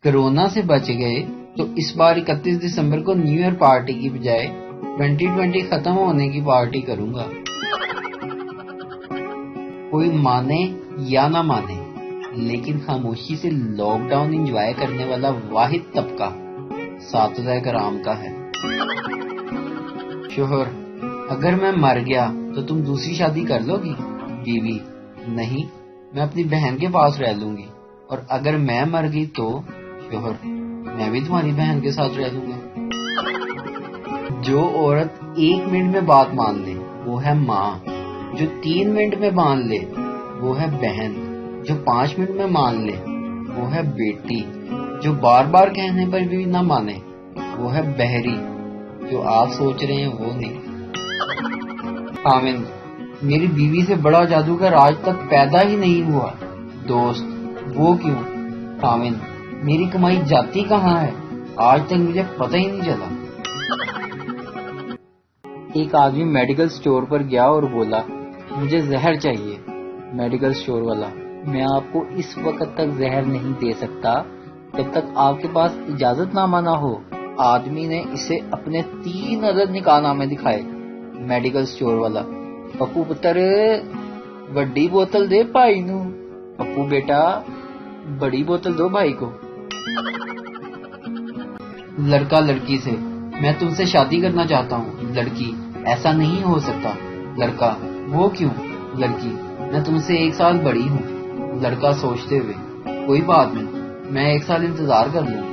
Corona سے بچ گئے تو اس بار 31 دسمبر کو نیو ایئر پارٹی کی بجائے 2020 ختم ہونے کی پارٹی کروں گا۔ کوئی مانے یا نہ مانے، لیکن خاموشی سے لاک ڈاؤن انجوائے کرنے والا واحد طبقہ اساتذہ کرام کا ہے۔ شوہر: اگر میں مر گیا تو تم دوسری شادی کر لو گی؟ بیوی: نہیں، میں اپنی بہن کے پاس رہ لوں گی۔ اور اگر میں مر گئی تو؟ شوہر: میں بھی تمہاری بہن کے ساتھ رہ لوں گا۔ جو عورت 1 منٹ میں بات مان لے وہ ہے ماں، جو 3 منٹ میں مان لے وہ ہے بہن، جو 5 منٹ میں مان لے وہ ہے بیٹی، جو بار بار کہنے پر بھی نہ مانے وہ ہے بہری۔ جو آپ سوچ رہے ہیں وہ نہیں۔ خاوند: میری بیوی سے بڑا جادوگر آج تک پیدا ہی نہیں ہوا۔ دوست: وہ کیوں؟ خاوند: میری کمائی جاتی کہاں ہے؟ آج تک مجھے پتہ ہی نہیں چلا۔ ایک آدمی میڈیکل سٹور پر گیا اور بولا، مجھے زہر چاہیے۔ میڈیکل سٹور والا: میں آپ کو اس وقت تک زہر نہیں دے سکتا جب تک آپ کے پاس اجازت نامہ نہ ہو۔ آدمی نے اسے اپنے 3 عدد نکاح نامے دکھائے۔ میڈیکل سٹور والا: پپو پتر بڑی بوتل دے بھائی نو۔ پپو بیٹا بڑی بوتل دو بھائی کو۔ لڑکا لڑکی سے: میں تم سے شادی کرنا چاہتا ہوں۔ لڑکی: ایسا نہیں ہو سکتا۔ لڑکا: وہ کیوں؟ لڑکی: میں تم سے 1 سال بڑی ہوں۔ لڑکا سوچتے ہوئے: کوئی بات نہیں، میں 1 سال انتظار کر لوں۔